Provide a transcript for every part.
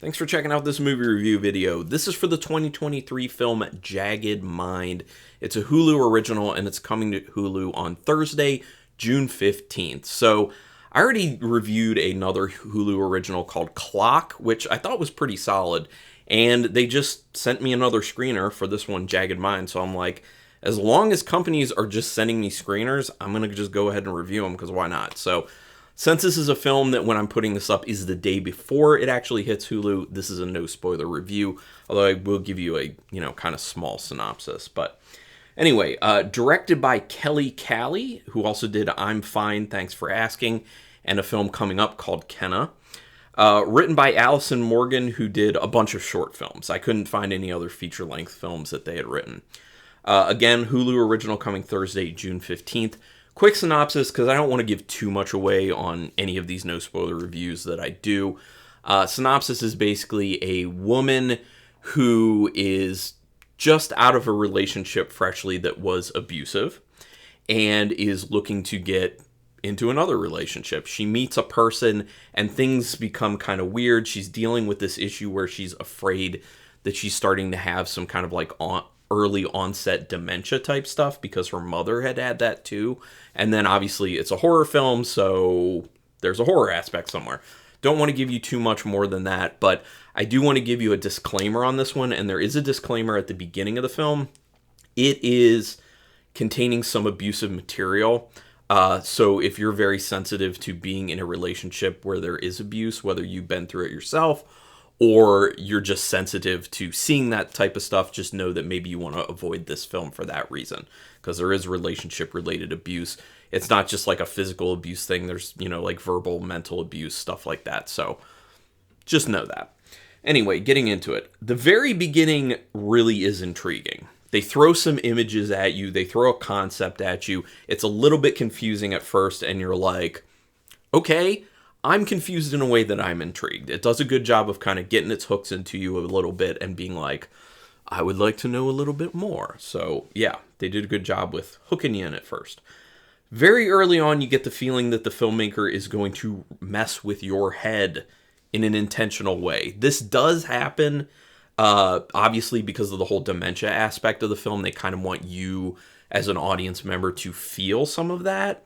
Thanks for checking out this movie review video. This is for the 2023 film Jagged Mind. It's a Hulu original and it's coming to Hulu on Thursday, June 15th. So I already reviewed another Hulu original called Clock, which I thought was pretty solid. And they just sent me another screener for this one, Jagged Mind. So I'm like, as long as companies are just sending me screeners, I'm going to just go ahead and review them because why not? So since this is a film that when I'm putting this up is the day before it actually hits Hulu, this is a no spoiler review, although I will give you a, kind of small synopsis. But anyway, directed by Kelley Kali, who also did I'm Fine, Thanks for Asking, and a film coming up called Kenna. Written by Allyson Morgan, who did a bunch of short films. I couldn't find any other feature-length films that they had written. Again, Hulu original coming Thursday, June 15th. Quick synopsis, because I don't want to give too much away on any of these no-spoiler reviews that I do. Synopsis is basically a woman who is just out of a relationship freshly that was abusive and is looking to get into another relationship. She meets a person and things become kind of weird. She's dealing with this issue where she's afraid that she's starting to have some kind of like early onset dementia type stuff because her mother had that too. And then obviously it's a horror film, so there's a horror aspect somewhere. Don't want to give you too much more than that, but I do want to give you a disclaimer on this one, and there is a disclaimer at the beginning of the film. It is containing some abusive material, so if you're very sensitive to being in a relationship where there is abuse, whether you've been through it yourself or you're just sensitive to seeing that type of stuff, just know that maybe you want to avoid this film for that reason, because there is relationship-related abuse. It's not just like a physical abuse thing. There's, like verbal, mental abuse, stuff like that. So just know that. Anyway, getting into it. The very beginning really is intriguing. They throw some images at you. They throw a concept at you. It's a little bit confusing at first, and you're like, okay, I'm confused in a way that I'm intrigued. It does a good job of kind of getting its hooks into you a little bit and being like, I would like to know a little bit more. So yeah, they did a good job with hooking you in at first. Very early on, you get the feeling that the filmmaker is going to mess with your head in an intentional way. This does happen, obviously, because of the whole dementia aspect of the film. They kind of want you as an audience member to feel some of that.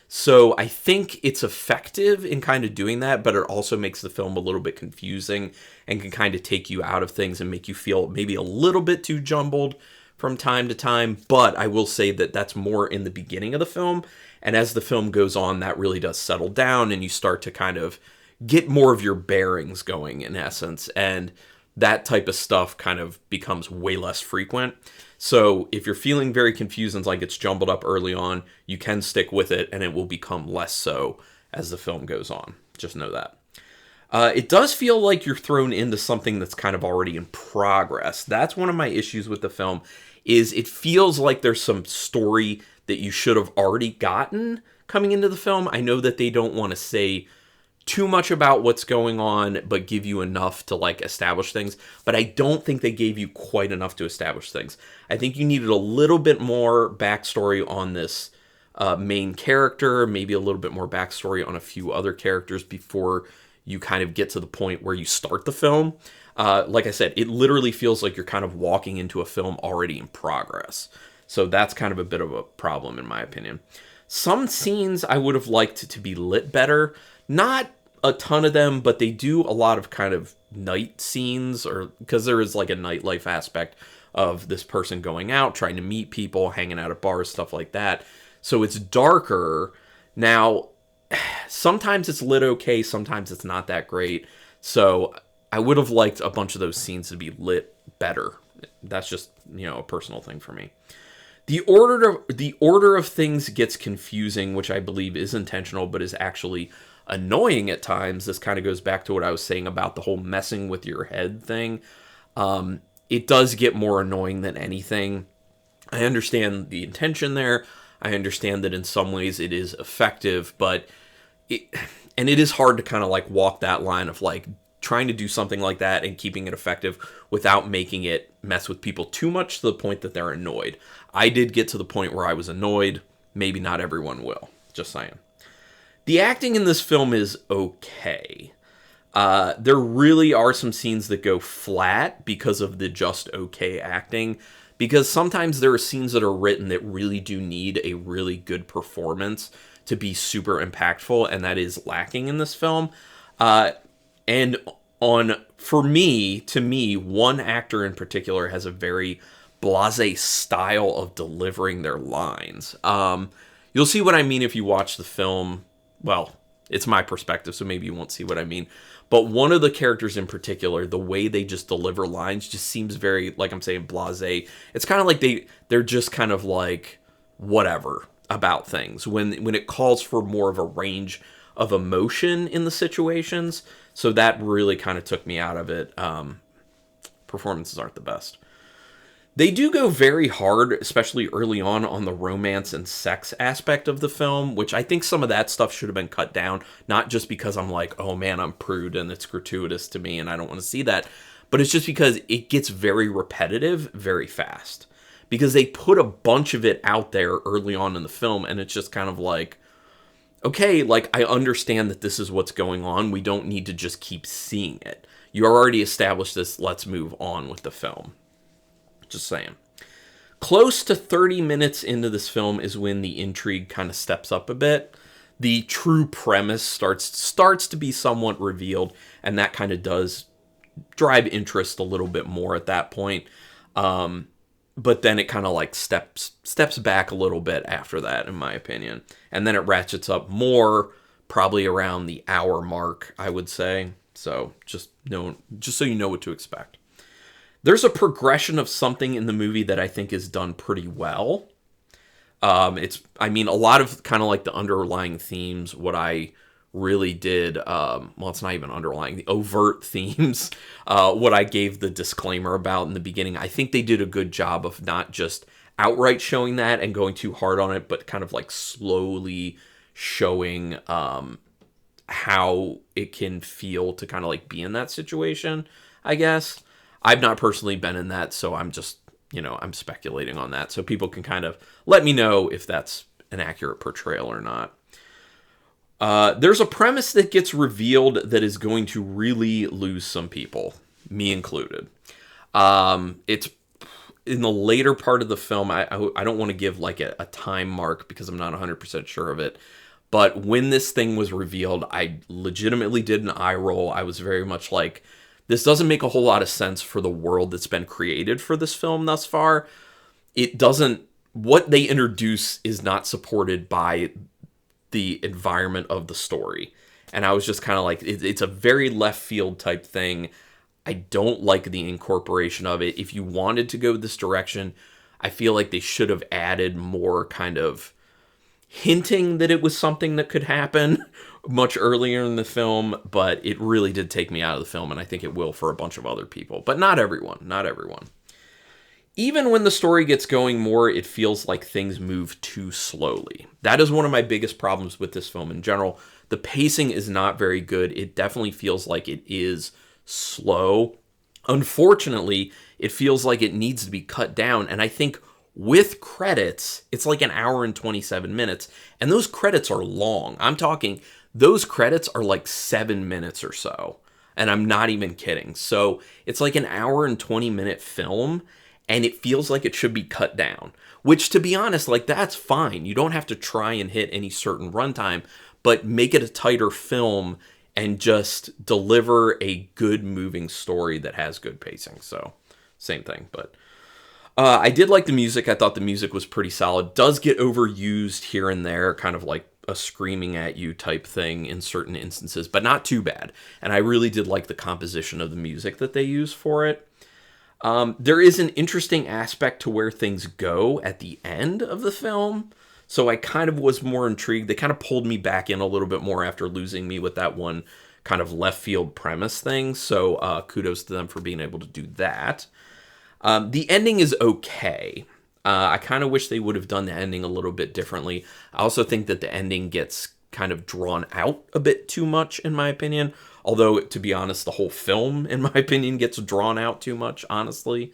So I think it's effective in kind of doing that, but it also makes the film a little bit confusing and can kind of take you out of things and make you feel maybe a little bit too jumbled from time to time. But I will say that that's more in the beginning of the film. And as the film goes on, that really does settle down and you start to kind of get more of your bearings going in essence. And that type of stuff kind of becomes way less frequent. So if you're feeling very confused and like it's jumbled up early on, you can stick with it and it will become less so as the film goes on. Just know that. It does feel like you're thrown into something that's kind of already in progress. That's one of my issues with the film, is it feels like there's some story that you should have already gotten coming into the film. I know that they don't want to say too much about what's going on, but give you enough to like establish things. But I don't think they gave you quite enough to establish things. I think you needed a little bit more backstory on this main character, maybe a little bit more backstory on a few other characters before you kind of get to the point where you start the film. Like I said, it literally feels like you're kind of walking into a film already in progress. So that's kind of a bit of a problem in my opinion. Some scenes I would have liked to be lit better. Not a ton of them, but they do a lot of kind of night scenes, or because there is like a nightlife aspect of this person going out, trying to meet people, hanging out at bars, stuff like that. So it's darker. Now, sometimes it's lit okay, sometimes it's not that great. So I would have liked a bunch of those scenes to be lit better. That's just, a personal thing for me. The order of things gets confusing, which I believe is intentional, but is actually annoying at times. This kind of goes back to what I was saying about the whole messing with your head thing. It does get more annoying than anything. I understand the intention there. I understand that in some ways it is effective, but it is hard to kind of like walk that line of like trying to do something like that and keeping it effective without making it mess with people too much to the point that they're annoyed. I did get to the point where I was annoyed. Maybe not everyone will. Just saying. The acting in this film is okay. There really are some scenes that go flat because of the just okay acting. Because sometimes there are scenes that are written that really do need a really good performance to be super impactful, and that is lacking in this film. And for me, to me, one actor in particular has a very blasé style of delivering their lines. You'll see what I mean if you watch the film. Well, it's my perspective, so maybe you won't see what I mean. But one of the characters in particular, the way they just deliver lines just seems very, like I'm saying, blasé. It's kind of like they're just kind of like whatever about things when it calls for more of a range of emotion in the situations. So that really kind of took me out of it. Performances aren't the best. They do go very hard, especially early on the romance and sex aspect of the film, which I think some of that stuff should have been cut down, not just because I'm like, oh man, I'm prude and it's gratuitous to me and I don't want to see that, but it's just because it gets very repetitive very fast. Because they put a bunch of it out there early on in the film, and it's just kind of like, okay, like, I understand that this is what's going on. We don't need to just keep seeing it. You already established this. Let's move on with the film. Just saying. Close to 30 minutes into this film is when the intrigue kind of steps up a bit. The true premise starts to be somewhat revealed, and that kind of does drive interest a little bit more at that point. But then it kind of like steps back a little bit after that, in my opinion. And then it ratchets up more, probably around the hour mark, I would say. So just so you know what to expect. There's a progression of something in the movie that I think is done pretty well. A lot of kind of like the underlying themes, what I really did, it's not even underlying, the overt themes, what I gave the disclaimer about in the beginning. I think they did a good job of not just outright showing that and going too hard on it, but kind of like slowly showing how it can feel to kind of like be in that situation, I guess. I've not personally been in that, so I'm just, I'm speculating on that. So people can kind of let me know if that's an accurate portrayal or not. There's a premise that gets revealed that is going to really lose some people, me included. It's in the later part of the film. I don't want to give like a time mark because I'm not 100% sure of it. But when this thing was revealed, I legitimately did an eye roll. I was very much like, this doesn't make a whole lot of sense for the world that's been created for this film thus far. What they introduce is not supported by the environment of the story. And I was just kind of like, it's a very left field type thing. I don't like the incorporation of it. If you wanted to go this direction, I feel like they should have added more kind of hinting that it was something that could happen much earlier in the film, but it really did take me out of the film, and I think it will for a bunch of other people, but not everyone. Even when the story gets going more, it feels like things move too slowly. That is one of my biggest problems with this film in general. The pacing is not very good. It definitely feels like it is slow. Unfortunately, it feels like it needs to be cut down, and I think with credits, it's like an hour and 27 minutes, and those credits are long. I'm talking, those credits are like 7 minutes or so, and I'm not even kidding. So it's like an hour and 20-minute film, and it feels like it should be cut down, which, to be honest, like, that's fine. You don't have to try and hit any certain runtime, but make it a tighter film and just deliver a good moving story that has good pacing. So same thing, but I did like the music. I thought the music was pretty solid. Does get overused here and there, kind of like a screaming at you type thing in certain instances, but not too bad. And I really did like the composition of the music that they use for it. There is an interesting aspect to where things go at the end of the film. So I kind of was more intrigued. They kind of pulled me back in a little bit more after losing me with that one kind of left field premise thing. So kudos to them for being able to do that. The ending is okay. I kind of wish they would have done the ending a little bit differently. I also think that the ending gets kind of drawn out a bit too much, in my opinion. Although, to be honest, the whole film, in my opinion, gets drawn out too much, honestly.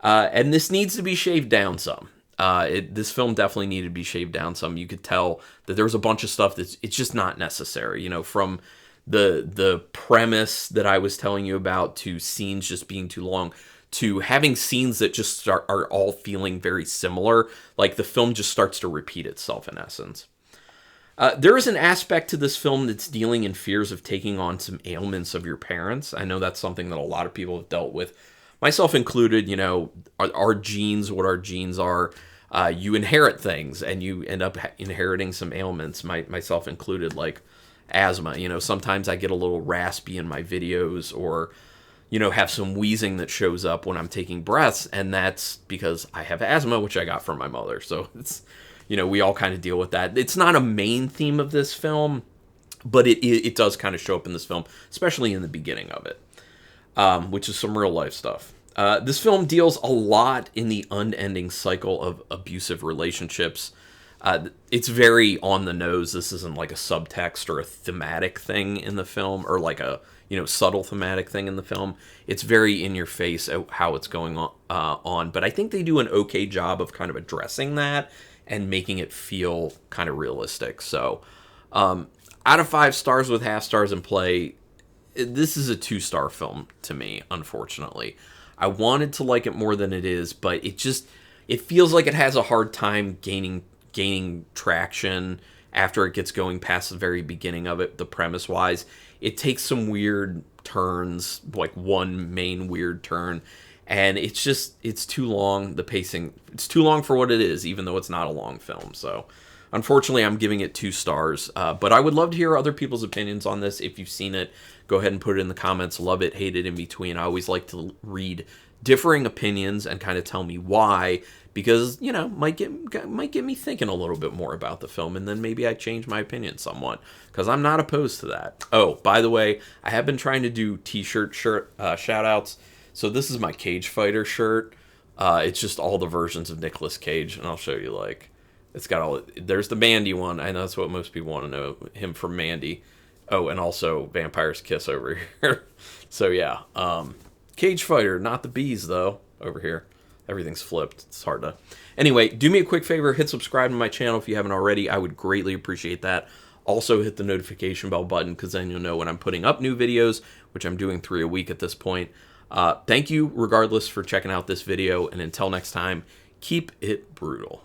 And this needs to be shaved down some. This film definitely needed to be shaved down some. You could tell that there was a bunch of stuff it's just not necessary. From the premise that I was telling you about, to scenes just being too long, to having scenes that just are all feeling very similar. Like the film just starts to repeat itself in essence. There is an aspect to this film that's dealing in fears of taking on some ailments of your parents. I know that's something that a lot of people have dealt with, myself included. You know, our genes, what our genes are. You inherit things, and you end up inheriting some ailments, myself included, like asthma. You know, sometimes I get a little raspy in my videos, or, you know, have some wheezing that shows up when I'm taking breaths, and that's because I have asthma, which I got from my mother. So it's, you know, we all kind of deal with that. It's not a main theme of this film, but it does kind of show up in this film, especially in the beginning of it, which is some real life stuff. This film deals a lot in the unending cycle of abusive relationships. It's very on the nose. This isn't like a subtext or a thematic thing in the film, or like a, you know, subtle thematic thing in the film. It's very in your face how it's going on. But I think they do an okay job of kind of addressing that and making it feel kind of realistic. So, out of 5 stars with half stars in play, this is a 2-star film to me, unfortunately. I wanted to like it more than it is, but it feels like it has a hard time gaining traction after it gets going past the very beginning of it, the premise-wise. It takes some weird turns, like one main weird turn, and it's too long. The pacing, it's too long for what it is, even though it's not a long film. So, unfortunately, I'm giving it 2 stars. But I would love to hear other people's opinions on this. If you've seen it, go ahead and put it in the comments. Love it, hate it, in between. I always like to read differing opinions and kind of tell me why, because, you know, might get me thinking a little bit more about the film, and then maybe I change my opinion somewhat, because I'm not opposed to that. Oh, by the way, I have been trying to do t-shirt shout outs. So this is my Cage Fighter shirt. It's just all the versions of Nicolas Cage, and I'll show you, like, it's got all, there's the Mandy one. I know that's what most people want to know, him from Mandy. Oh, and also Vampire's Kiss over here. So yeah, Cage Fighter, not the bees though, over here. Everything's flipped. It's hard to... Anyway, do me a quick favor, hit subscribe to my channel if you haven't already. I would greatly appreciate that. Also, hit the notification bell button, because then you'll know when I'm putting up new videos, which I'm doing 3 a week at this point. Thank you, regardless, for checking out this video, and until next time, keep it brutal.